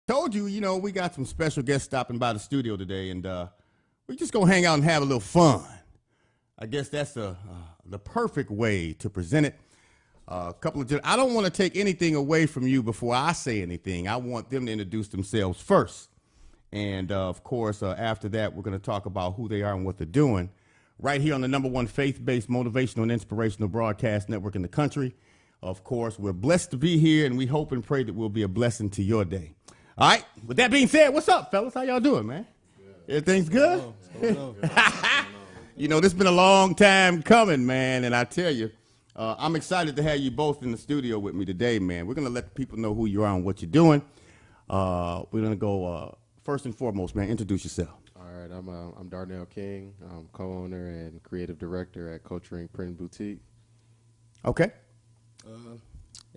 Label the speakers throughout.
Speaker 1: Told you, we got some special guests stopping by the studio today, and we're just going to hang out and have a little fun. I guess that's the perfect way to present it. I don't want to take anything away from you before I say anything. I want them to introduce themselves first. And, of course, after that, we're going to talk about who they are and what they're doing right here on the #1 faith-based motivational and inspirational broadcast network in the country. Of course, we're blessed to be here, and we hope and pray that we'll be a blessing to your day. All right. With that being said, what's up, fellas? How y'all doing, man? Good. Everything's good? This has been a long time coming, man, and I tell you, I'm excited to have you both in the studio with me today, man. We're going to let the people know who you are and what you're doing. We're going to go first and foremost, man, introduce yourself.
Speaker 2: All right, I'm Darnell King. I'm co-owner and creative director at Culture Inc. Print Boutique.
Speaker 1: Okay.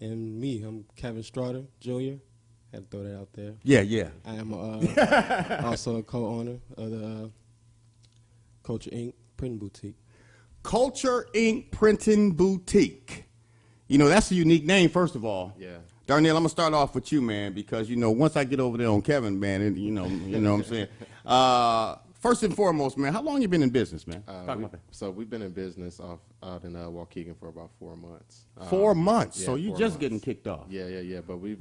Speaker 3: And me, I'm Kevin Strader, Jr. Had to throw that out there.
Speaker 1: Yeah.
Speaker 3: I am also a co-owner of the Culture Inc. Printing Boutique.
Speaker 1: Culture Inc. Printing Boutique. That's a unique name, first of all.
Speaker 2: Yeah.
Speaker 1: Darnell, I'm going to start off with you, man, because, once I get over there on Kevin, man, and, you know what I'm saying. First and foremost, man, how long you been in business, man? Talk about that.
Speaker 2: So we've been in business out in Waukegan for about 4 months.
Speaker 1: 4 months?
Speaker 2: Yeah,
Speaker 1: so you just getting kicked off?
Speaker 2: Yeah. But we've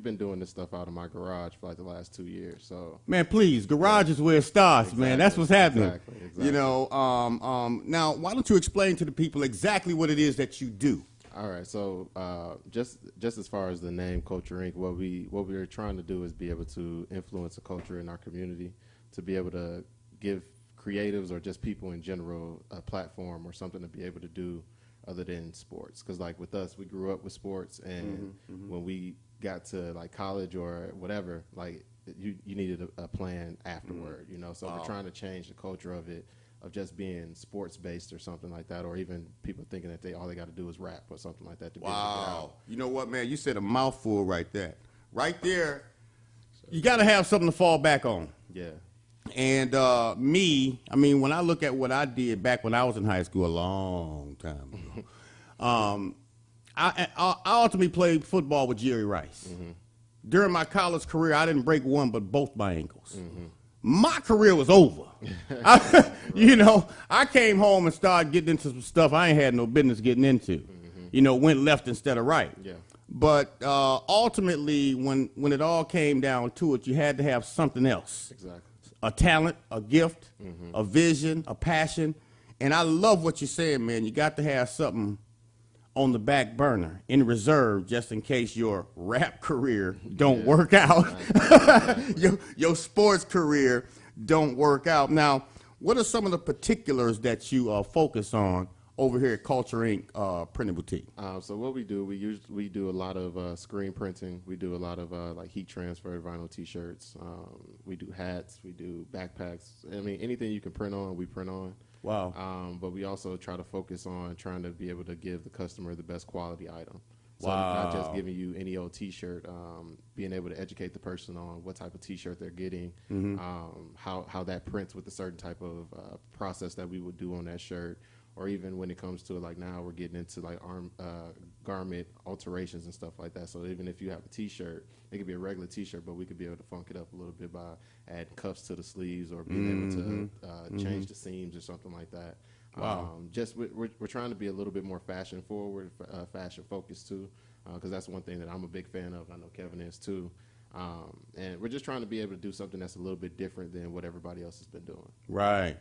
Speaker 2: been doing this stuff out of my garage for like the last 2 years. So
Speaker 1: man, please, garage is where it starts, man. That's what's happening.
Speaker 2: Exactly.
Speaker 1: Now, why don't you explain to the people exactly what it is that you do?
Speaker 2: All right, so just as far as the name Culture Inc., what we're trying to do is be able to influence the culture in our community, to be able to give creatives or just people in general a platform or something to be able to do other than sports. Because like with us, we grew up with sports, and when we got to like college or whatever, like you needed a plan afterward, So we're trying to change the culture of it, of just being sports based or something like that, or even people thinking that all they got to do is rap or something like that. To be able to get out.
Speaker 1: You know what, man? You said a mouthful right there. Right there, you got to have something to fall back on.
Speaker 2: Yeah.
Speaker 1: And when I look at what I did back when I was in high school a long time ago, I ultimately played football with Jerry Rice. During my college career, I didn't break one but both my ankles. My career was over. I came home and started getting into some stuff I ain't had no business getting into. Went left instead of right.
Speaker 2: Yeah.
Speaker 1: But ultimately, when it all came down to it, you had to have something else.
Speaker 2: Exactly.
Speaker 1: A talent, a gift, a vision, a passion. And I love what you're saying, man. You got to have something on the back burner, in reserve, just in case your rap career don't work out. your sports career don't work out. Now, what are some of the particulars that you focus on over here at Culture Inc. Printing Boutique?
Speaker 2: So what we do, we do a lot of screen printing. We do a lot of like heat transfer vinyl T-shirts. We do hats. We do backpacks. I mean, anything you can print on, we print on.
Speaker 1: Wow.
Speaker 2: But we also try to focus on trying to be able to give the customer the best quality item. So
Speaker 1: wow.
Speaker 2: Not just giving you any old T-shirt, being able to educate the person on what type of T-shirt they're getting, how that prints with a certain type of process that we would do on that shirt. Or even when it comes to like now we're getting into like garment alterations and stuff like that. So even if you have a T-shirt, it could be a regular T-shirt, but we could be able to funk it up a little bit by adding cuffs to the sleeves or being able to change the seams or something like that.
Speaker 1: Wow.
Speaker 2: We're trying to be a little bit more fashion forward, fashion focused too, because that's one thing that I'm a big fan of. I know Kevin is too. And we're just trying to be able to do something that's a little bit different than what everybody else has been doing.
Speaker 1: Right.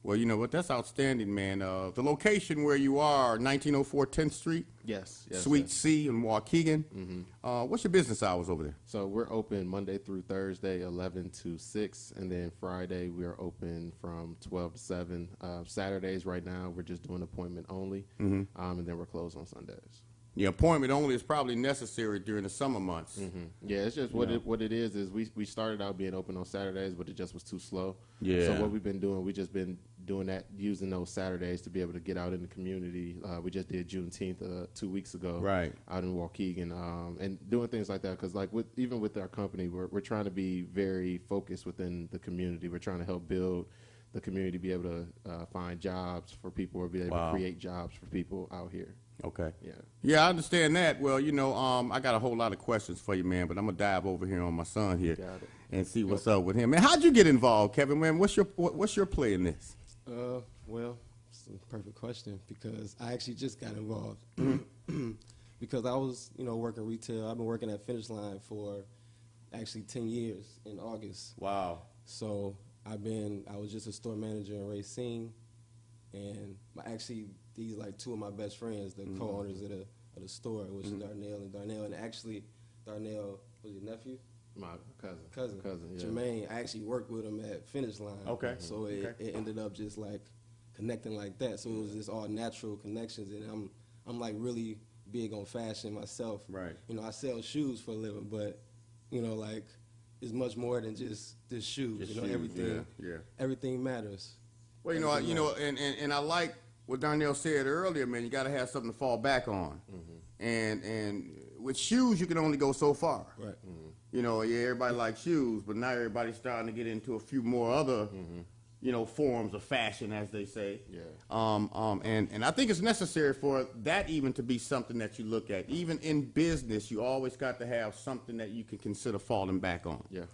Speaker 1: Well, you know what? That's outstanding, man. The location where you are, 1904 10th Street?
Speaker 2: Yes.
Speaker 1: Suite C in Waukegan. What's your business hours over there?
Speaker 2: So we're open Monday through Thursday, 11 to 6, and then Friday we are open from 12 to 7. Saturdays right now we're just doing appointment only, and then we're closed on Sundays.
Speaker 1: The appointment only is probably necessary during the summer months.
Speaker 2: Yeah, it's just what it is we started out being open on Saturdays, but it just was too slow.
Speaker 1: Yeah.
Speaker 2: So what we've been doing, we just been doing that, using those Saturdays to be able to get out in the community. We just did Juneteenth 2 weeks ago,
Speaker 1: right,
Speaker 2: out in Waukegan, and doing things like that. Because like even with our company, we're trying to be very focused within the community. We're trying to help build the community, be able to find jobs for people, or be able to create jobs for people out here.
Speaker 1: Okay.
Speaker 2: Yeah.
Speaker 1: Yeah, I understand that. Well, I got a whole lot of questions for you, man, but I'm gonna dive over here on my son here
Speaker 2: Got it.
Speaker 1: and see what's up with him. Man, how'd you get involved, Kevin? Man, what's your play in this?
Speaker 3: Well, it's a perfect question because I actually just got involved because I was, working retail. I've been working at Finish Line for actually 10 years in August.
Speaker 1: Wow.
Speaker 3: So I was just a store manager in Racine, and these like two of my best friends, the co-owners of the store, which is Darnell, and actually Darnell was your nephew.
Speaker 2: My cousin. Yeah.
Speaker 3: Jermaine, I actually worked with him at Finish Line.
Speaker 1: Okay.
Speaker 3: So it ended up just like connecting like that. So it was just all natural connections, and I'm like really big on fashion myself.
Speaker 1: Right.
Speaker 3: I sell shoes for a living, but like it's much more than just shoes.
Speaker 1: Just shoes,
Speaker 3: everything.
Speaker 1: Yeah.
Speaker 3: Everything matters.
Speaker 1: Well, and I like what Darnell said earlier, man. You got to have something to fall back on, and with shoes you can only go so far.
Speaker 3: Right.
Speaker 1: Everybody likes shoes, but now everybody's starting to get into a few more other, forms of fashion, as they say.
Speaker 2: Yeah.
Speaker 1: And I think it's necessary for that even to be something that you look at. Even in business, you always got to have something that you can consider falling back on.
Speaker 2: Yeah.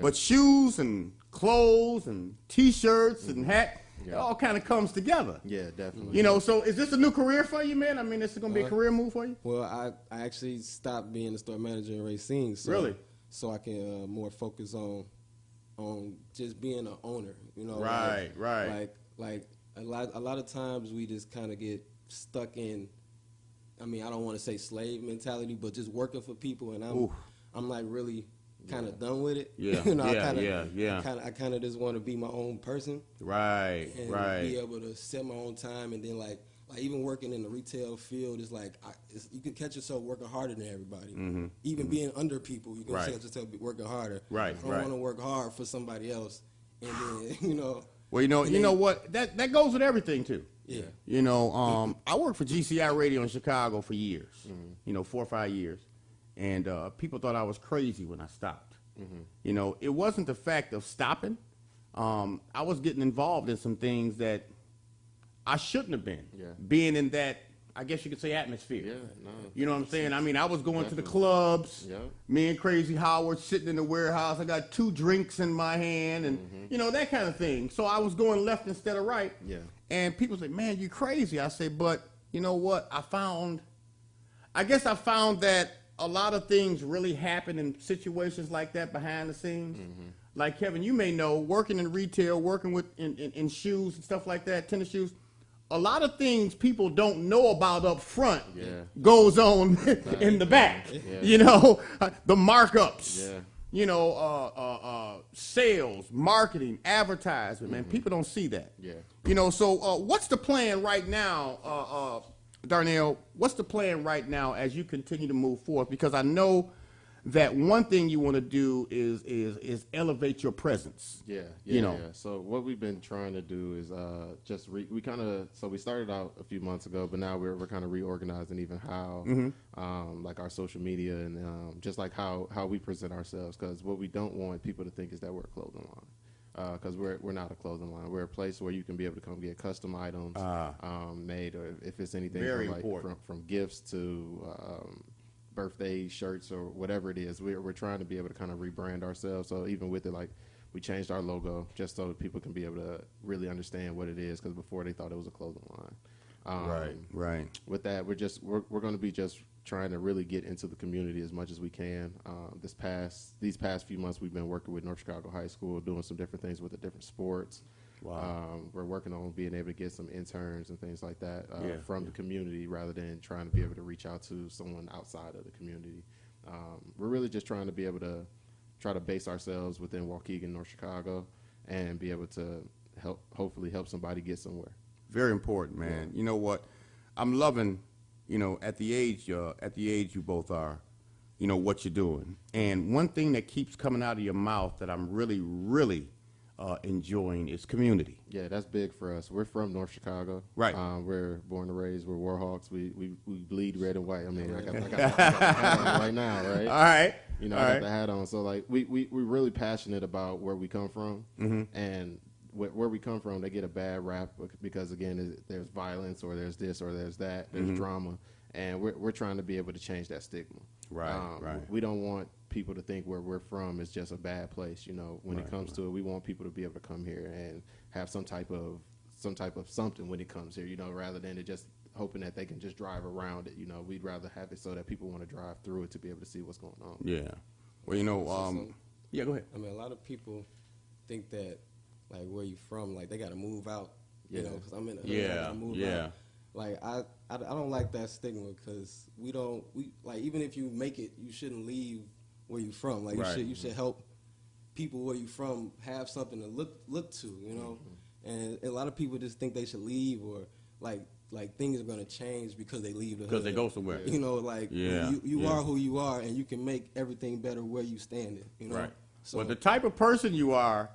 Speaker 1: But shoes and clothes and T-shirts and hat, it all kind of comes together.
Speaker 2: Yeah, definitely.
Speaker 1: So is this a new career for you, man? I mean, this is going to be a career move for you?
Speaker 3: Well, I actually stopped being a store manager in Racine.
Speaker 1: Really?
Speaker 3: So I can more focus on just being an owner.
Speaker 1: Right.
Speaker 3: Like a lot of times we just kind of get stuck in. I mean, I don't want to say slave mentality, but just working for people, and I'm like really kind of done with it.
Speaker 1: Yeah.
Speaker 3: I kind of just want to be my own person.
Speaker 1: Right.
Speaker 3: And be able to set my own time, and then like even working in the retail field is like you can catch yourself working harder than everybody. Even being under people, you can catch yourself working harder.
Speaker 1: Right.
Speaker 3: I don't want to work hard for somebody else, and then
Speaker 1: Well, you know what? That goes with everything too.
Speaker 3: Yeah.
Speaker 1: I worked for GCI Radio in Chicago for years. 4 or 5 years, and people thought I was crazy when I stopped. It wasn't the fact of stopping. I was getting involved in some things that I shouldn't have been.
Speaker 2: Yeah.
Speaker 1: Being in that, I guess you could say, atmosphere.
Speaker 2: Yeah, no.
Speaker 1: You know what I'm saying? I mean, I was going to the clubs.
Speaker 2: Yeah.
Speaker 1: Me and Crazy Howard sitting in the warehouse. I got 2 drinks in my hand and, that kind of thing. So I was going left instead of right.
Speaker 2: Yeah.
Speaker 1: And people say, man, you crazy. I say, but you know what? I guess I found that a lot of things really happen in situations like that behind the scenes. Like, Kevin, you may know, working in retail, working with in shoes and stuff like that, tennis shoes, a lot of things people don't know about up front goes on in the back. The markups, sales, marketing, advertisement, man, people don't see that. So what's the plan right now, Darnell? What's the plan right now as you continue to move forward? Because I know that one thing you want to do is elevate your presence.
Speaker 2: Yeah. So what we've been trying to do is we started out a few months ago, but now we're kind of reorganizing even how like our social media and just like how we present ourselves, because what we don't want people to think is that we're a clothing line. Because we're not a clothing line. We're a place where you can be able to come get custom items made, or if it's anything from gifts to birthday shirts or whatever it is. We're trying to be able to kind of rebrand ourselves. So even with it, like, we changed our logo just so that people can be able to really understand what it is, because before they thought it was a clothing line.
Speaker 1: Right.
Speaker 2: With that, we're going to be just trying to really get into the community as much as we can. These past few months, we've been working with North Chicago High School, doing some different things with the different sports.
Speaker 1: Wow.
Speaker 2: We're working on being able to get some interns and things like that from the community, rather than trying to be able to reach out to someone outside of the community. We're really just trying to be able to try to base ourselves within Waukegan, North Chicago, and be able to hopefully help somebody get somewhere.
Speaker 1: Very important, man. You know what? I'm loving, at the age you both are, what you're doing. And one thing that keeps coming out of your mouth that I'm really, really enjoying is community.
Speaker 2: Yeah, that's big for us. We're from North Chicago.
Speaker 1: Right.
Speaker 2: We're born and raised. We're Warhawks. We bleed red and white. I mean, I got the hat on right now, right?
Speaker 1: All right.
Speaker 2: I got the hat on. So, like, we're really passionate about where we come from. And where we come from, they get a bad rap because, again, there's violence, or there's this or there's that. There's drama. And we're trying to be able to change that stigma.
Speaker 1: Right, right.
Speaker 2: We don't want people to think where we're from is just a bad place. You know, when it comes to it, we want people to be able to come here and have some type of something when it comes here. You know, rather than it just hoping that they can just drive around it. You know, we'd rather have it so that people want to drive through it to be able to see what's going on.
Speaker 1: Yeah. Well, you know, yeah, go ahead.
Speaker 3: I mean, a lot of people think that, like, where you from, like, they got to move out. You know, because I'm in the hood, I got to move out. Like, I don't like that stigma because we like, even if you make it, you shouldn't leave where you from. Like, you should help people where you from have something to look to, you know? And a lot of people just think they should leave, or like things are going to change because they leave the hood.
Speaker 1: Because they go somewhere.
Speaker 3: You know, like, you are who you are, and you can make everything better where you standing, you know?
Speaker 1: Right.
Speaker 3: So,
Speaker 1: well, the type of person you are,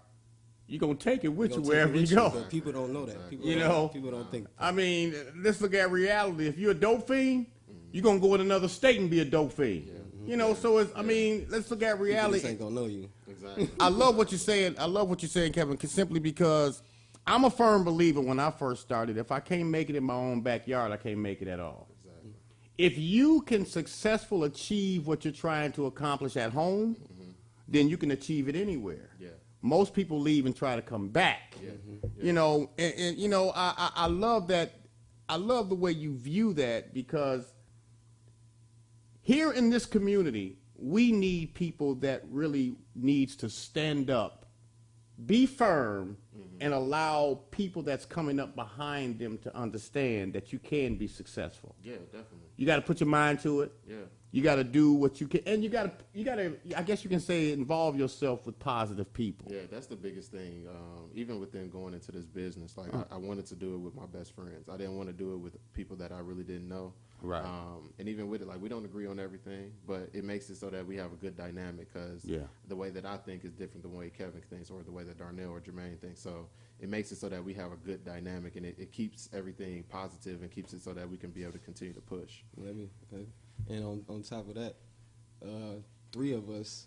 Speaker 1: you're going to take it with you wherever you go.
Speaker 3: But people don't know that. People don't think that.
Speaker 1: I mean, let's look at reality. If you're a dope fiend, you're going to go in another state and be a dope fiend. You know, so it's, I mean, let's look at reality.
Speaker 3: People ain't going to know you.
Speaker 2: Exactly.
Speaker 1: I love what you're saying. I love what you're saying, Kevin, simply because I'm a firm believer when I first started, if I can't make it in my own backyard, I can't make it at all.
Speaker 2: Exactly.
Speaker 1: If you can successfully achieve what you're trying to accomplish at home, then you can achieve it anywhere.
Speaker 2: Yeah.
Speaker 1: Most people leave and try to come back.
Speaker 2: Yeah.
Speaker 1: You know, and you know, I love that. I love the way you view that, because here in this community, we need people that really needs to stand up, be firm, and allow people that's coming up behind them to understand that you can be successful.
Speaker 2: Yeah, definitely.
Speaker 1: You got to put your mind to it.
Speaker 2: Yeah.
Speaker 1: You got to do what you can, and you got to, I guess you can say, involve yourself with positive people.
Speaker 2: Yeah, that's the biggest thing. Even within going into this business, like I wanted to do it with my best friends. I didn't want to do it with people that I really didn't know.
Speaker 1: Right.
Speaker 2: And even with it, like, we don't agree on everything, but it makes it so that we have a good dynamic, because the way that I think is different than the way Kevin thinks, or the way that Darnell or Jermaine thinks. So it makes it so that we have a good dynamic, and it keeps everything positive and keeps it so that we can be able to continue to push.
Speaker 3: And on top of that, 3 of us,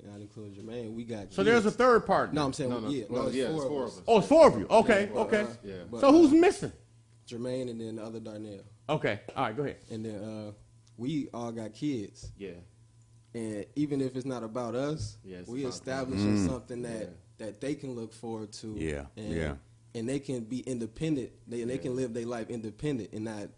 Speaker 3: not including Jermaine, we got
Speaker 1: So
Speaker 3: kids.
Speaker 1: there's a third partner.
Speaker 3: No, I'm saying, it's 4 of us.
Speaker 1: Oh, it's 4 of you. Okay, okay.
Speaker 3: But,
Speaker 1: so who's missing?
Speaker 3: Jermaine and then the other Darnell.
Speaker 1: Okay, all right, go ahead.
Speaker 3: And then we all got kids.
Speaker 2: Yeah.
Speaker 3: And even if it's not about us, we establishing something that they can look forward to.
Speaker 1: Yeah,
Speaker 3: And they can be independent. They can live their life independent and not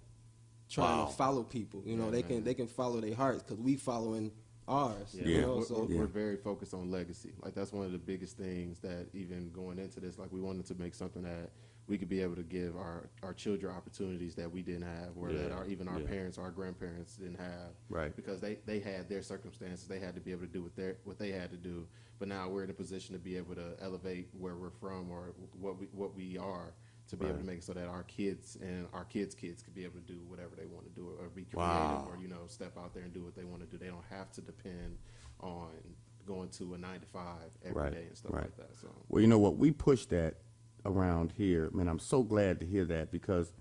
Speaker 3: trying to follow people. You know, they can follow their hearts, because we following ours.
Speaker 2: Yeah.
Speaker 3: You know?
Speaker 2: We're very focused on legacy. Like, that's one of the biggest things that, even going into this, like, we wanted to make something that we could be able to give our children opportunities that we didn't have, or that our parents, our grandparents didn't have. Right. Because they had their circumstances. They had to be able to do what they had to do. But now we're in a position to be able to elevate where we're from, or what we are, to be able to make it so that our kids and our kids' kids could be able to do whatever they want to do, or be creative, or, you know, step out there and do what they want to do. They don't have to depend on going to a 9-to-5 every day and stuff like that. So,
Speaker 1: well, you know what, we push that around here. Man, I'm so glad to hear that, because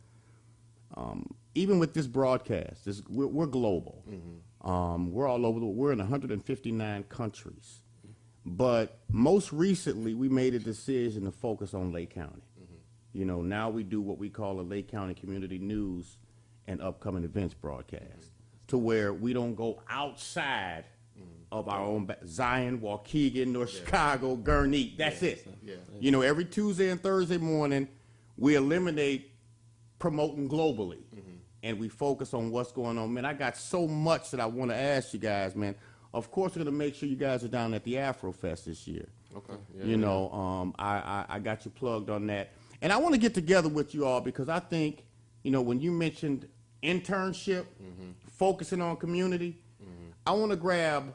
Speaker 1: even with this broadcast, we're global. We're all over we're in 159 countries. But most recently, we made a decision to focus on Lake County. You know, now we do what we call a Lake County Community News and Upcoming Events broadcast, to where we don't go outside of our own Zion, Waukegan, North Chicago, Gurnee. That's it. You know, every Tuesday and Thursday morning, we eliminate promoting globally, and we focus on what's going on. Man, I got so much that I want to ask you guys, man. Of course, we're going to make sure you guys are down at the Afro Fest this year.
Speaker 2: Okay.
Speaker 1: You know, I got you plugged on that. And I want to get together with you all, because I think, you know, when you mentioned internship, focusing on community, I want to grab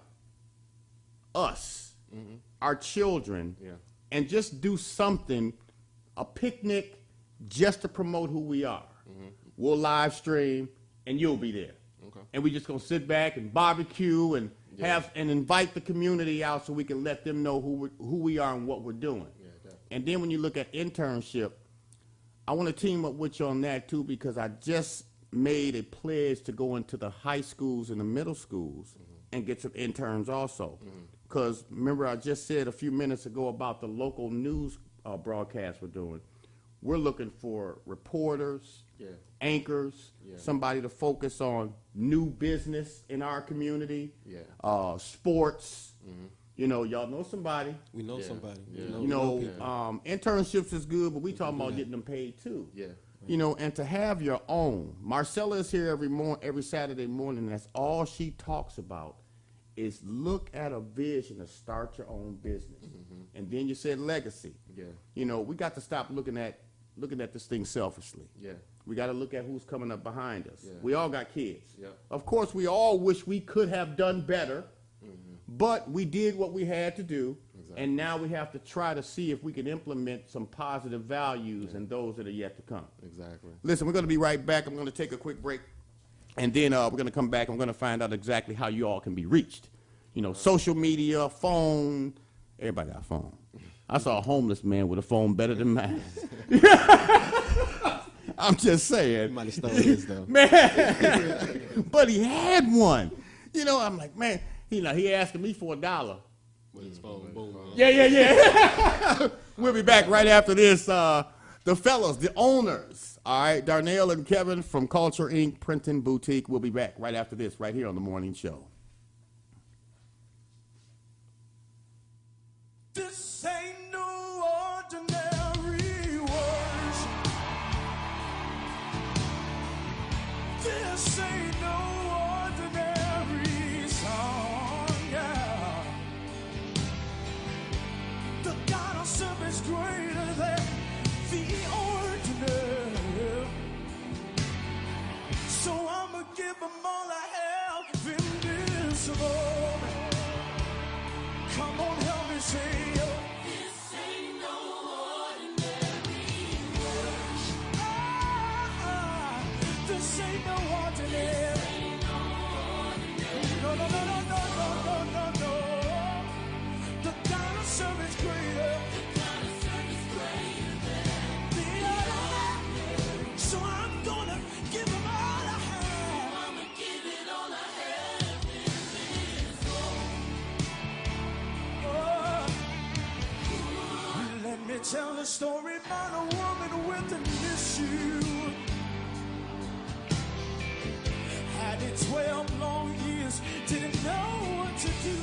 Speaker 1: us, our children, and just do something, a picnic, just to promote who we are. We'll live stream, and you'll be there. Okay. And we just going to sit back and barbecue and and invite the community out, so we can let them know who we are and what we're doing. And then when you look at internship, I want to team up with you on that too, because I just made a pledge to go into the high schools and the middle schools and get some interns also. Because remember, I just said a few minutes ago about the local news broadcast we're doing. we're looking for reporters, anchors, somebody to focus on new business in our community, sports. You know, y'all know somebody.
Speaker 3: We know somebody.
Speaker 1: You know, internships is good, but we talking about getting them paid too. You know, and to have your own. Marcella is here every Saturday morning. And that's all she talks about is look at a vision to start your own business. And then you said legacy. You know, we got to stop looking at this thing selfishly. We got to look at who's coming up behind us. We all got kids. Of course, we all wish we could have done better, but we did what we had to do. And now we have to try to see if we can implement some positive values in those that are yet to come. Listen, we're going to be right back. I'm going to take a quick break. And then we're going to come back and we're going to find out exactly how you all can be reached. You know, social media, phone. Everybody got a phone. I saw a homeless man with a phone better than mine. I'm just saying.
Speaker 3: You might have stolen his, though.
Speaker 1: Man. But he had one. You know, I'm like, man, he asking me for $1.
Speaker 3: With his phone, boom.
Speaker 1: Yeah. We'll be back right after this. The fellas, the owners, all right, Darnell and Kevin from Culture Inc. Printing Boutique. We'll be back right after this, right here on the morning show.
Speaker 4: This ain't no ordinary worship. This ain't no ordinary song. Yeah. The God I serve is greater than the ordinary. So I'ma give him all I have in this moment. Come on, help me say, this ain't no ordinary worship. This ain't no ordinary. No. The God I serve is greater. The other. So I'm gonna give him all I have. I'ma give it all I have in this world. Let me tell the story about a woman with an issue. Had it 12 long years, didn't know what to do.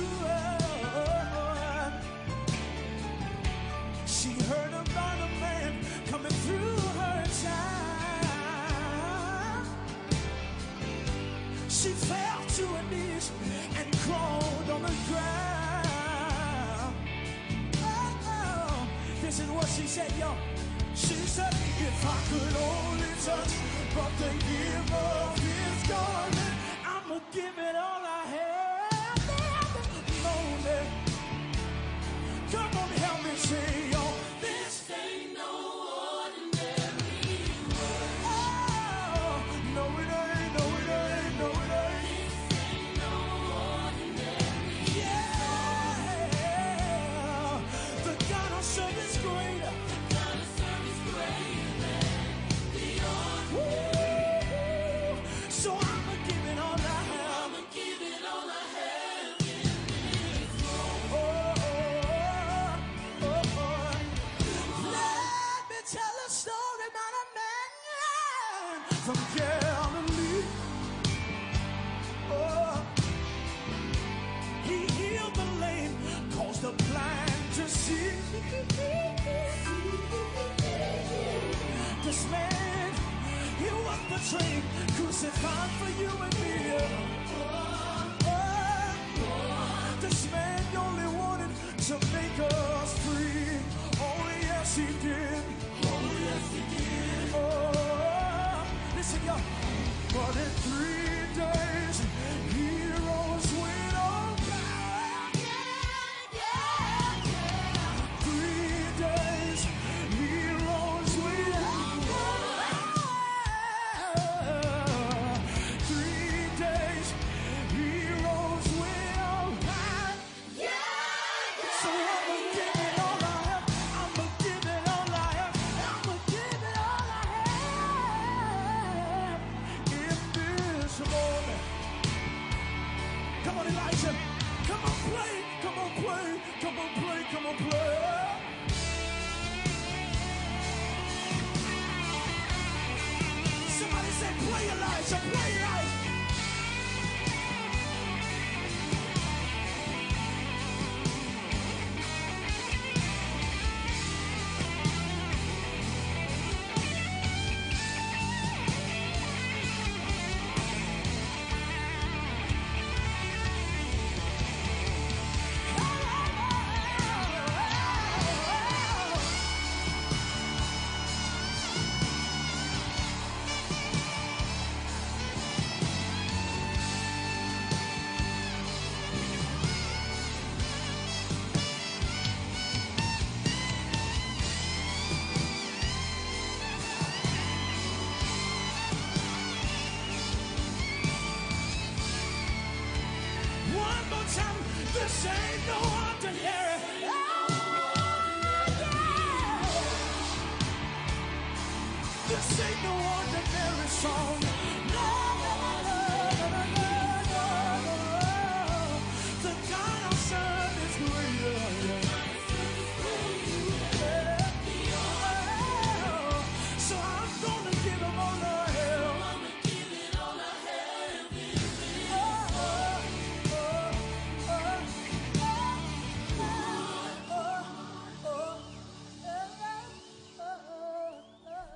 Speaker 4: She heard about a man coming through her town. She fell to her knees and crawled on the ground. This is what she said, yo. She said, if I could only touch but the hem of his garment, I'ma give it all I have. Moment. Come on, help me say, yo, this ain't no ordinary worship. Oh, no it ain't, no it ain't, no it ain't. This ain't no ordinary. Yeah. The God I serve is greater. The God I serve is greater than the ordinary. So I'ma give it all I have. I'ma give it all I have in this world. Let me tell a story about a man from Galilee. Oh, he healed the lame, caused the blind to see. This man, he was betrayed, crucified for you and me. This man only wanted to make us free. Oh, yes, he did. Oh, yes, he did. Oh, listen, y'all. But in 3 days, he rose with all power. 3 days, he rose with all power. 3 days, he rose with all power. So I'ma give it all I have. I'ma give it all I have. I'ma give it all I have in this moment. Come on, Elijah. Come on, play. Come on, play. Come on, play. Come on, play.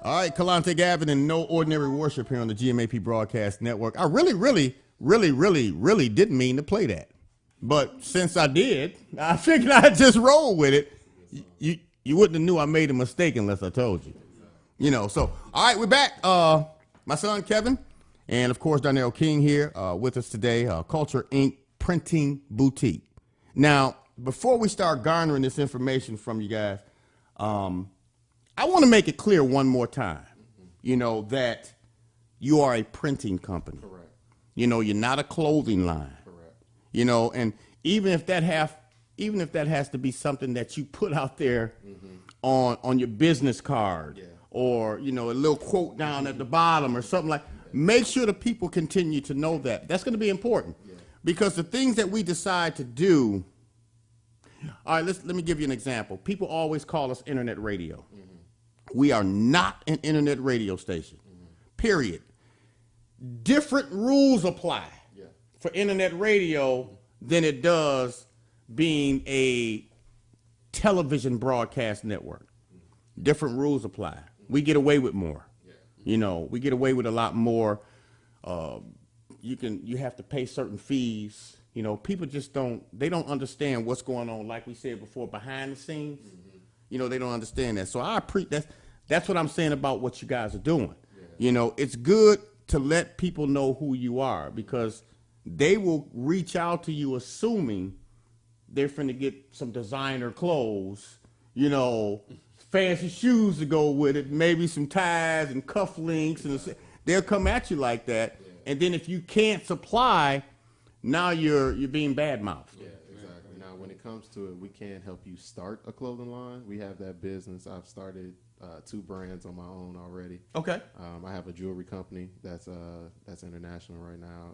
Speaker 1: All right, Kalante Gavin and No Ordinary Worship here on the GMAP Broadcast Network. I really didn't mean to play that. But since I did, I figured I'd just roll with it. You wouldn't have knew I made a mistake unless I told you. You know, so, all right, we're back. My son, Kevin, and, of course, Darnell King here with us today, Culture Inc. Printing Boutique. Now, before we start garnering this information from you guys, I want to make it clear one more time, you know, that you are a printing company.
Speaker 2: Correct.
Speaker 1: You know, you're not a clothing line.
Speaker 2: Correct.
Speaker 1: You know, and even if that has to be something that you put out there on your business card, or, you know, a little quote down at the bottom or something like, make sure the people continue to know that. That's going to be important because the things that we decide to do. All right, let me give you an example. People always call us internet radio. We are not an internet radio station, period. Different rules apply for internet radio than it does being a television broadcast network. Different rules apply. We get away with more. You know, we get away with a lot more. You have to pay certain fees. You know, people just don't understand what's going on, like we said before, behind the scenes. You know, they don't understand that. So that's what I'm saying about what you guys are doing. You know, it's good to let people know who you are because they will reach out to you assuming they're finna get some designer clothes, you know, fancy shoes to go with it, maybe some ties and cufflinks, and they'll come at you like that. And then if you can't supply, now you're being badmouthed.
Speaker 2: Yeah, exactly. Now, when it comes to it, we can help you start a clothing line. We have that business. I've started 2 brands on my own already.
Speaker 1: Okay.
Speaker 2: I have a jewelry company that's international right now.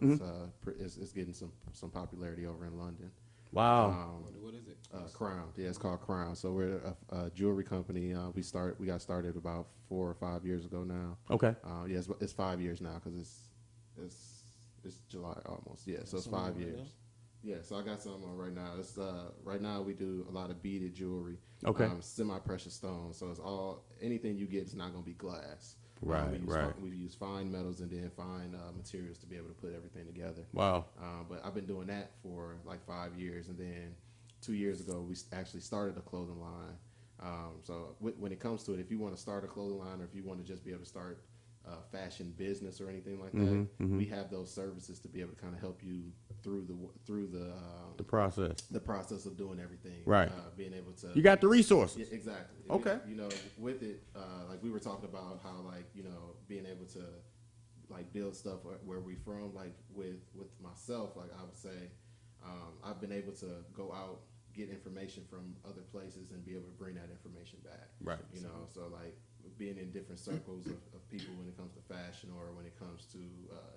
Speaker 2: It's getting some popularity over in London.
Speaker 1: Wow.
Speaker 3: What is it?
Speaker 2: Crown. Yeah, it's called Crown. So we're a jewelry company. We got started about 4 or 5 years ago now.
Speaker 1: Okay.
Speaker 2: Yeah, it's 5 years now because it's July almost. Yeah, so it's 5 years. Yeah, so I got some on right now. It's right now we do a lot of beaded jewelry.
Speaker 1: Okay.
Speaker 2: Semi-precious stones. So it's anything you get is not going to be glass.
Speaker 1: Right.
Speaker 2: We use fine metals and then fine materials to be able to put everything together.
Speaker 1: Wow.
Speaker 2: But I've been doing that for like 5 years, and then 2 years ago we actually started a clothing line. So when it comes to it, if you want to start a clothing line or if you want to just be able to start fashion business or anything like that, we have those services to be able to kind of help you through the process of doing everything.
Speaker 1: Right.
Speaker 2: Being able to.
Speaker 1: You got the resources.
Speaker 2: Yeah, exactly.
Speaker 1: Okay.
Speaker 2: You know, with it, like we were talking about how, like, you know, being able to like build stuff where we from, like with myself, like I would say, I've been able to go out, get information from other places and be able to bring that information back.
Speaker 1: Right.
Speaker 2: You know, so like being in different circles of people when it comes to fashion or when it comes to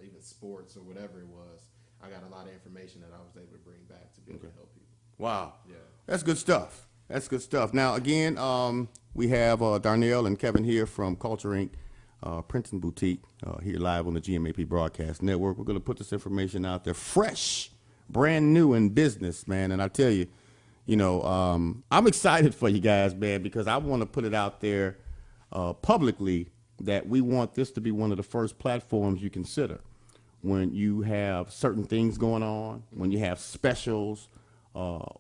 Speaker 2: even sports or whatever it was, I got a lot of information that I was able to bring back to be able to help people.
Speaker 1: Wow.
Speaker 2: Yeah.
Speaker 1: That's good stuff. That's good stuff. Now, again, we have Darnell and Kevin here from Culture Inc. Printing Boutique here live on the GMAP Broadcast Network. We're going to put this information out there fresh, brand new in business, man. And I tell you, you know, I'm excited for you guys, man, because I want to put it out there publicly that we want this to be one of the first platforms you consider when you have certain things going on, when you have specials,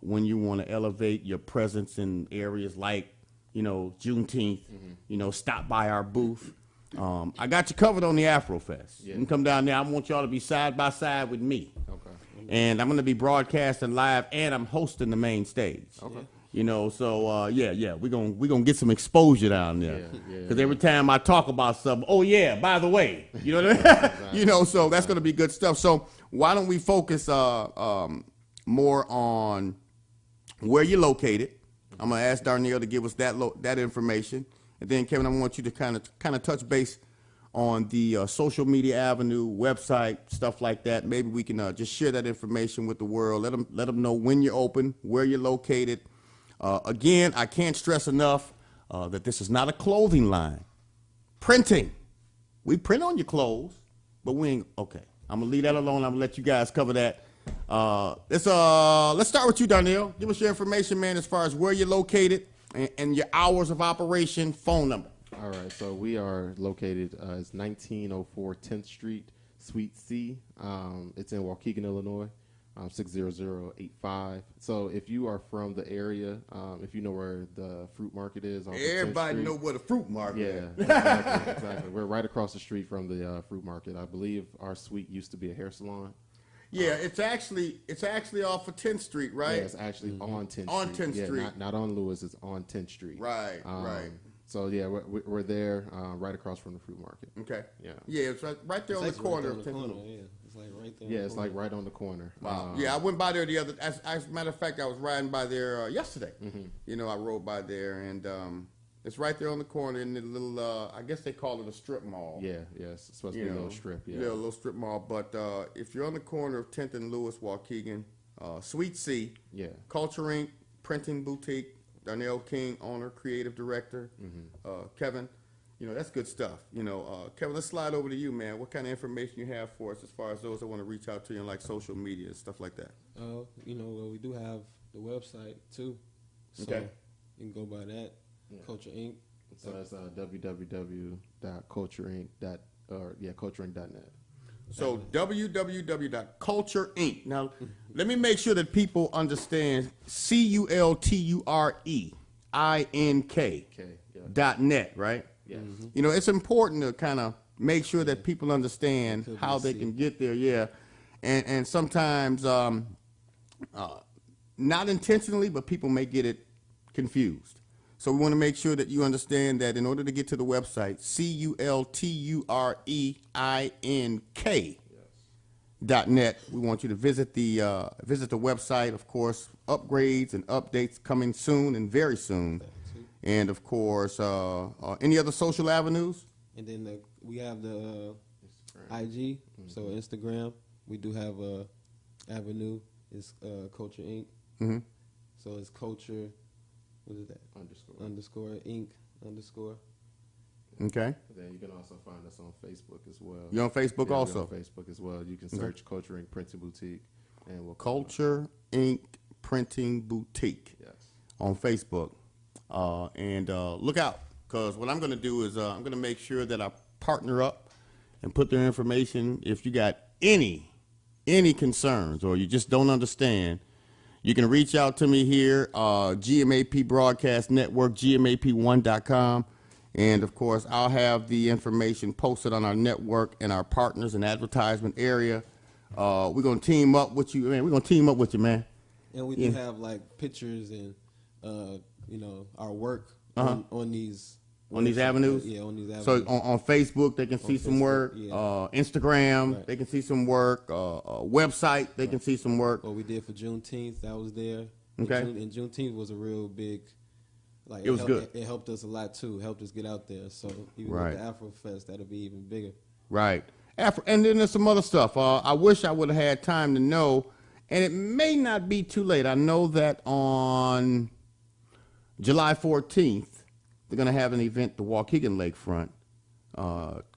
Speaker 1: when you want to elevate your presence in areas like, you know, Juneteenth, you know, stop by our booth. I got you covered on the Afrofest. You can come down there. I want y'all to be side by side with me. Okay. And I'm going to be broadcasting live, and I'm hosting the main stage. Okay. You know, so we're gonna get some exposure down there. Because every time I talk about something, oh yeah, by the way, you know what I mean? Exactly. You know, so that's gonna be good stuff. So why don't we focus more on where you're located? I'm gonna ask Darnell to give us that information, and then Kevin, I want you to kind of touch base on the social media avenue, website, stuff like that. Maybe we can just share that information with the world. Let them know when you're open, where you're located. Again, I can't stress enough that this is not a clothing line. Printing. We print on your clothes, but we ain't, okay. I'm going to leave that alone. I'm going to let you guys cover that. Let's start with you, Darnell. Give us your information, man, as far as where you're located and your hours of operation, phone number.
Speaker 2: All right, so we are located, it's 1904 10th Street, Suite C. It's in Waukegan, Illinois, 60085. So if you are from the area, if you know where the fruit market is, off of 10th
Speaker 1: Everybody
Speaker 2: Street,
Speaker 1: know where the fruit market is.
Speaker 2: Yeah, exactly. We're right across the street from the fruit market. I believe our suite used to be a hair salon.
Speaker 1: Yeah, it's actually off of 10th Street, right?
Speaker 2: Yeah, it's actually on 10th Street.
Speaker 1: On 10th
Speaker 2: yeah,
Speaker 1: Street.
Speaker 2: Not on Lewis, it's on 10th Street.
Speaker 1: Right, right.
Speaker 2: So, yeah, we're there right across from the fruit market.
Speaker 1: Okay.
Speaker 2: Yeah.
Speaker 1: Yeah, it's right there on the corner of 10th Street.
Speaker 3: Yeah, it's like right there.
Speaker 2: Yeah, it's like right on the corner.
Speaker 1: Wow. Yeah, I went by there the other. As a matter of fact, I was riding by there yesterday. You know, I rode by there, and it's right there on the corner in the little. I guess they call it a strip mall.
Speaker 2: Yeah, it's supposed to be a little strip. Yeah,
Speaker 1: a little strip mall. But if you're on the corner of 10th and Lewis, Waukegan, Suite C,
Speaker 2: yeah,
Speaker 1: Culture Inc. Printing Boutique, Darnell King, owner, creative director, Kevin. You know, that's good stuff. You know, Kevin, let's slide over to you, man. What kind of information you have for us as far as those that want to reach out to you on like social media and stuff like that?
Speaker 3: You know, well, we do have the website too. So
Speaker 1: Okay.
Speaker 3: you can go by that.
Speaker 2: Yeah.
Speaker 3: Culture Inc.
Speaker 2: So that's cultureinc.net.
Speaker 1: So www.cultureinc. Now, let me make sure that people understand CULTUREINK
Speaker 2: Okay, yeah.
Speaker 1: .net, right?
Speaker 2: Yes.
Speaker 1: You know, it's important to kind of make sure that people understand how they can get there. Yeah, and sometimes not intentionally, but people may get it confused. So we want to make sure that you understand that in order to get to the website, CULTUREINK.net, we want you to visit the website. Of course, upgrades and updates coming soon and very soon. And of course, any other social avenues?
Speaker 3: And then we have the IG, so Instagram. We do have a avenue. It's Culture Inc. So it's Culture. What is that? Underscore Inc. Underscore.
Speaker 1: Okay.
Speaker 2: Then you can also find us on Facebook as well.
Speaker 1: You're on Facebook
Speaker 2: Yeah,
Speaker 1: also?
Speaker 2: we're on Facebook as well. You can search Culture Inc. Printing Boutique, and we'll
Speaker 1: Culture Inc. Printing Boutique.
Speaker 2: Yes.
Speaker 1: On Facebook. And look out, because what I'm going to do is I'm going to make sure that I partner up and put their information. If you got any concerns or you just don't understand, you can reach out to me here, GMAP Broadcast Network, GMAP1.com. And, of course, I'll have the information posted on our network and our partners and advertisement area. We're going to team up with you, man. We're going to team up with you, man.
Speaker 3: And we do have, like, pictures and, you know, our work on these.
Speaker 1: On these avenues?
Speaker 3: Yeah, on these avenues.
Speaker 1: So on Facebook, they can see some work.
Speaker 3: yeah.
Speaker 1: Instagram,
Speaker 3: Right.
Speaker 1: they can see some work. Website, they can see some work.
Speaker 3: What we did for Juneteenth, that was there.
Speaker 1: Okay.
Speaker 3: And Juneteenth was a real big, like
Speaker 1: It was good.
Speaker 3: It helped us a lot too. It helped us get out there. So even
Speaker 1: Right.
Speaker 3: with the Afro Fest, that'll be even bigger.
Speaker 1: Right. And then there's some other stuff. I wish I would have had time to know, and it may not be too late. I know that on July 14th, they're going to have an event at the Waukegan Lakefront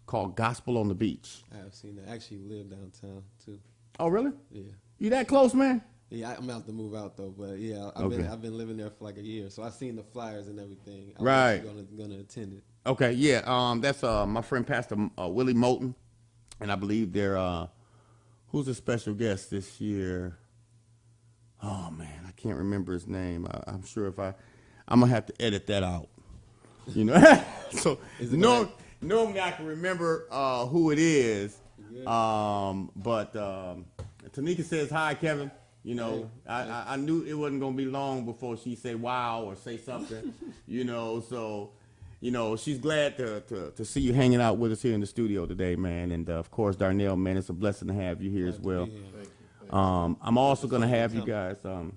Speaker 1: called Gospel on the Beach.
Speaker 3: I have seen that. I actually live downtown too.
Speaker 1: Oh, really?
Speaker 3: Yeah.
Speaker 1: You that close, man?
Speaker 3: Yeah, I'm about to move out though, but yeah,
Speaker 1: Okay.
Speaker 3: I've been living there for like a year, so I've seen the flyers and everything. I'm
Speaker 1: Right.
Speaker 3: actually gonna attend it.
Speaker 1: Okay, yeah. That's my friend Pastor Willie Moulton, and I believe they're who's a special guest this year? Oh man, I can't remember his name. I'm sure I'm gonna have to edit that out. You know, so normally I can remember who it is. But Tanika says hi, Kevin. You know, I knew it wasn't gonna be long before she say wow or say something. You know, so you know she's glad to see you hanging out with us here in the studio today, man. And of course, Darnell, man, it's a blessing to have you here as well.
Speaker 2: Thank you.
Speaker 1: I'm also gonna have you guys.
Speaker 3: So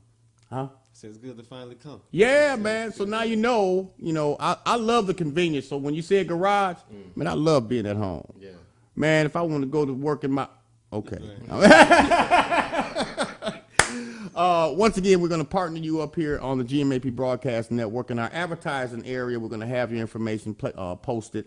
Speaker 3: it's good to finally come.
Speaker 1: Yeah, man. So now you know, I love the convenience. So when you say garage, man, I love being at home.
Speaker 2: Yeah.
Speaker 1: Man, if I want to go to work in my, okay. Once again, we're going to partner you up here on the GMAP Broadcast Network. In our advertising area, we're going to have your information posted.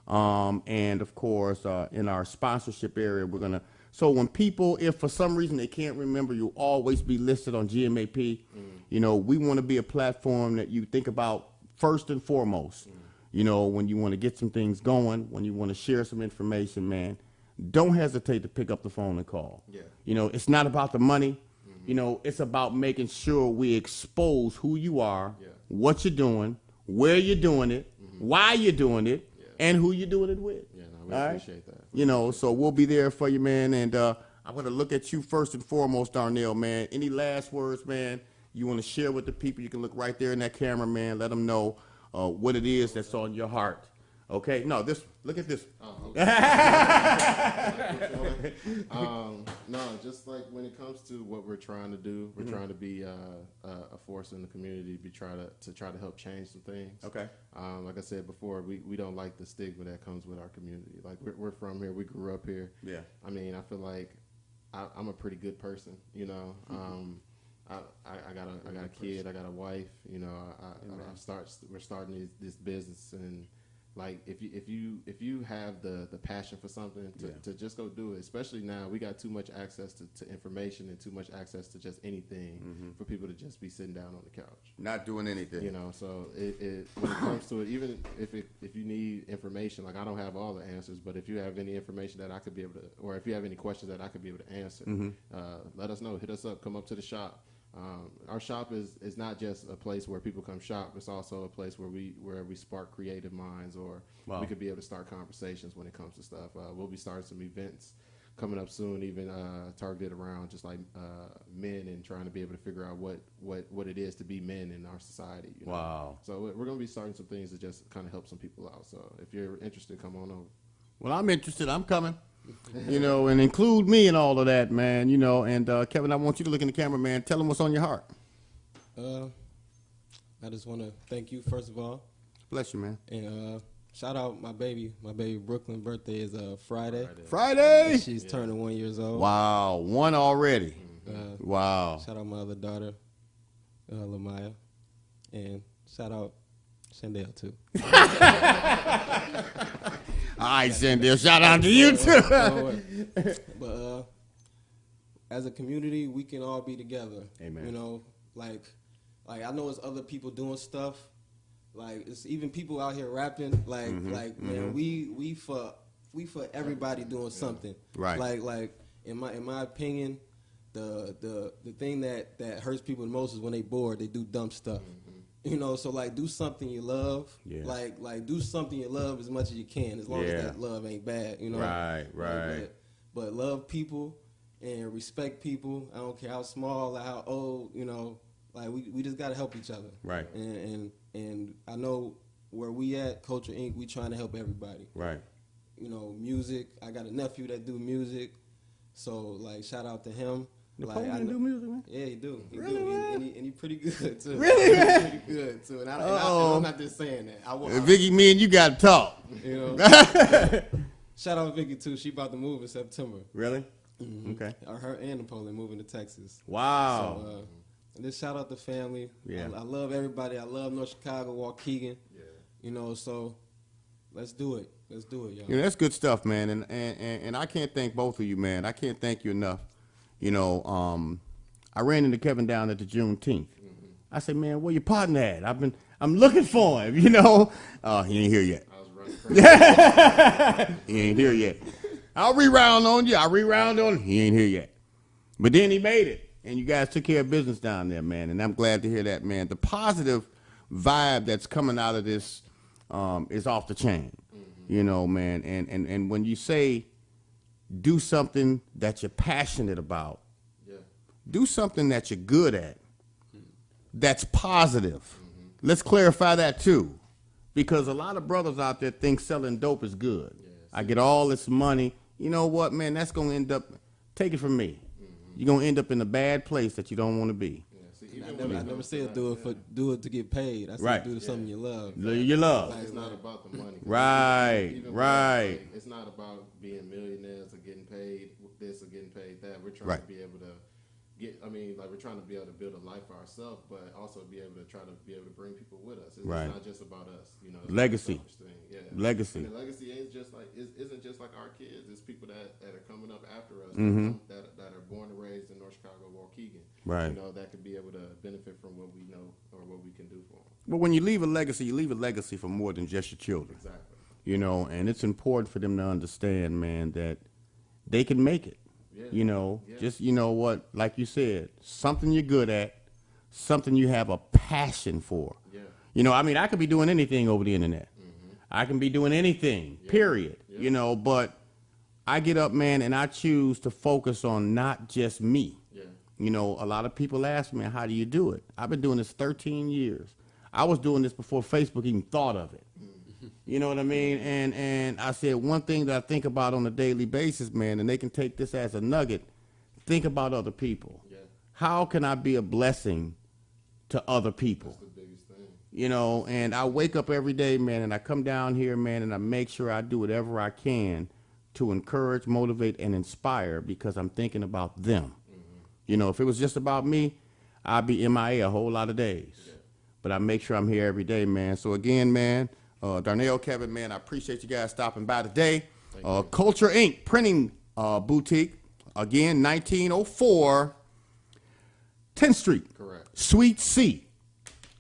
Speaker 1: And, of course, in our sponsorship area, we're going to, so when people, if for some reason they can't remember, you'll always be listed on GMAP. You know, we want to be a platform that you think about first and foremost. You know, when you want to get some things going, when you want to share some information, man, don't hesitate to pick up the phone and call.
Speaker 2: Yeah.
Speaker 1: You know, it's not about the money. You know, it's about making sure we expose who you are, what you're doing, where you're doing it, why you're doing it, and who you're doing it with.
Speaker 2: Yeah, no, we
Speaker 1: All
Speaker 2: appreciate that.
Speaker 1: You know, so we'll be there for you, man. And I'm going to look at you first and foremost, Darnell, man. Any last words, man, you want to share with the people? You can look right there in that camera, man. Let them know what it is that's on your heart. Okay? No, look at this.
Speaker 2: Oh, okay. No, just like when it comes to what we're trying to do, we're trying to be a force in the community, try to help change some things.
Speaker 1: Okay.
Speaker 2: Like I said before, we don't like the stigma that comes with our community. Like we're from here, we grew up here.
Speaker 1: Yeah.
Speaker 2: I mean, I feel like I'm a pretty good person, you know. I got a kid, I got a wife, you know. We're starting this business, and like if you have the passion for something, to just go do it. Especially now, we got too much access to information and too much access to just anything for people to just be sitting down on the couch,
Speaker 1: Not doing anything.
Speaker 2: you know. So when it comes to it, even if you need information, like I don't have all the answers, but if you have any information that I could be able to, or if you have any questions that I could be able to answer, let us know. Hit us up. Come up to the shop. Our shop is not just a place where people come shop. It's also a place where we spark creative minds, or we could be able to start conversations when it comes to stuff. We'll be starting some events coming up soon, even targeted around just like men, and trying to be able to figure out what it is to be men in our society. You know?
Speaker 1: Wow.
Speaker 2: So we're going to be starting some things to just kind of help some people out. So if you're interested, come on over.
Speaker 1: Well, I'm interested. I'm coming. You know, and include me in all of that, man. You know, and Kevin, I want you to look in the camera, man. Tell them what's on your heart.
Speaker 3: I just want to thank you, first of all.
Speaker 1: Bless you, man.
Speaker 3: And shout out my baby Brooklyn. Birthday is Friday.
Speaker 1: Friday.
Speaker 3: She's turning 1 year old.
Speaker 1: Wow, one already. Wow.
Speaker 3: Shout out my other daughter, Lamaya. And shout out Shandell, too.
Speaker 1: All right, Shandell, shout out to you, too.
Speaker 3: But as a community, we can all be together.
Speaker 1: Amen.
Speaker 3: You know, like I know it's other people doing stuff. Like it's even people out here rapping. Man, we for everybody doing something.
Speaker 1: Right.
Speaker 3: Like in my opinion, the thing that hurts people the most is when they bored. They do dumb stuff. You know, so like do something you love. Yeah. Like do something you love as much as you can, as long as that love ain't bad. You know.
Speaker 1: Right.
Speaker 3: But love people and respect people. I don't care how small or how old. You know, like we just gotta help each other.
Speaker 1: Right.
Speaker 3: And I know where we at, Culture Inc. We trying to help everybody.
Speaker 1: Right.
Speaker 3: You know, music. I got a nephew that do music, so like shout out to him.
Speaker 1: Napoleon do music, man?
Speaker 3: Yeah, he do. He
Speaker 1: Really,
Speaker 3: do.
Speaker 1: man?
Speaker 3: And he pretty good too.
Speaker 1: Really, man?
Speaker 3: Pretty good too. And I'm not just saying that.
Speaker 1: Vicky, me and you got to talk.
Speaker 3: You know. Shout out Vicky too. She about to move in September.
Speaker 1: Really?
Speaker 3: Mm-hmm.
Speaker 1: Okay.
Speaker 3: Her and Napoleon moving to Texas.
Speaker 1: Wow.
Speaker 3: So, and just shout out the family.
Speaker 1: Yeah.
Speaker 3: I love everybody. I love North Chicago, Waukegan.
Speaker 2: Yeah.
Speaker 3: You know, so let's do it. Let's do it, y'all.
Speaker 1: You know, that's good stuff, man. And I can't thank both of you, man. I can't thank you enough. You know, I ran into Kevin down at the Juneteenth. I said, man, where your partner at? I'm looking for him, you know. He ain't here yet.
Speaker 2: I was running.
Speaker 1: He ain't here yet. I'll reround on you. He ain't here yet. But then he made it. And you guys took care of business down there, man. And I'm glad to hear that, man. The positive vibe that's coming out of this is off the chain. You know, man. And when you say do something that you're passionate about, do something that you're good at, that's positive. Let's clarify that too. Because a lot of brothers out there think selling dope is good. I get all this money. You know what, man? That's going to end up, take it from me. You're going to end up in a bad place that you don't want to be.
Speaker 3: I never said do it to get paid. I said do something you love.
Speaker 1: You love.
Speaker 2: It's not about the money.
Speaker 1: Right.
Speaker 2: It's not about being millionaires or getting paid this or getting paid that. We're trying to be able to we're trying to be able to build a life for ourselves, but also be able to bring people with us. It's not just about us, you know.
Speaker 1: Legacy.
Speaker 2: Yeah.
Speaker 1: Legacy.
Speaker 2: And the legacy isn't just like our kids. It's people that are coming up after us that are born and raised in North Chicago, Waukegan.
Speaker 1: Right.
Speaker 2: You know, that could be able to benefit from what we know or what we can do for them.
Speaker 1: But when you leave a legacy for more than just your children.
Speaker 2: Exactly.
Speaker 1: You know, and it's important for them to understand, man, that they can make it.
Speaker 2: Yeah.
Speaker 1: You know,
Speaker 2: Yeah.
Speaker 1: just, you know what, like you said, something you're good at, something you have a passion for.
Speaker 2: Yeah.
Speaker 1: You know, I mean, I could be doing anything over the internet. I can be doing anything, period. You know, but I get up, man, and I choose to focus on not just me.
Speaker 2: Yeah.
Speaker 1: You know, a lot of people ask me, how do you do it? I've been doing this 13 years. I was doing this before Facebook even thought of it. You know what I mean? And I said, one thing that I think about on a daily basis, man, and they can take this as a nugget, think about other people.
Speaker 2: Yeah.
Speaker 1: How can I be a blessing to other people?
Speaker 2: That's the biggest thing.
Speaker 1: You know, and I wake up every day, man, and I come down here, man, and I make sure I do whatever I can to encourage, motivate, and inspire because I'm thinking about them. You know, if it was just about me, I'd be MIA a whole lot of days.
Speaker 2: Yeah.
Speaker 1: But I make sure I'm here every day, man. So again, man, Darnell, Kevin, man, I appreciate you guys stopping by today. Culture Inc. Printing Boutique, again, 1904 10th Street.
Speaker 2: Correct.
Speaker 1: Suite C.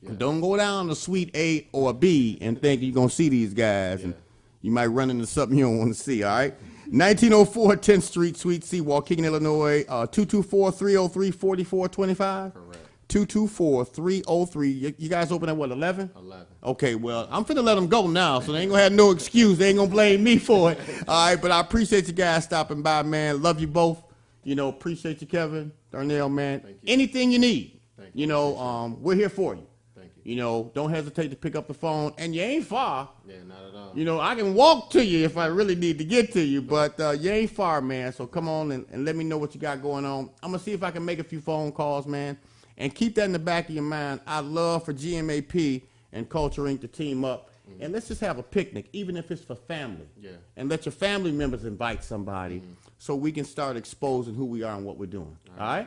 Speaker 2: Yeah.
Speaker 1: Don't go down to Suite A or a B and think you're going to see these guys. And you might run into something you don't want to see, all right? 1904 10th Street, Suite C, Waukegan, Illinois, 224-303-4425?
Speaker 2: Correct.
Speaker 1: 224-303. You guys open at what, 11?
Speaker 2: 11.
Speaker 1: Okay, well, I'm finna let them go now, so they ain't gonna have no excuse. They ain't gonna blame me for it. All right, but I appreciate you guys stopping by, man. Love you both. You know, appreciate you, Kevin, Darnell, man.
Speaker 2: Thank you.
Speaker 1: Anything you need,
Speaker 2: Thank
Speaker 1: you know, we're here for you.
Speaker 2: Thank you.
Speaker 1: You know, don't hesitate to pick up the phone, and you ain't far.
Speaker 2: Yeah, not at all.
Speaker 1: You know, I can walk to you if I really need to get to you, but you ain't far, man. So come on and let me know what you got going on. I'm gonna see if I can make a few phone calls, man. And keep that in the back of your mind. I'd love for GMAP and Culture Inc. to team up. And let's just have a picnic, even if it's for family.
Speaker 2: Yeah.
Speaker 1: And let your family members invite somebody so we can start exposing who we are and what we're doing. All right?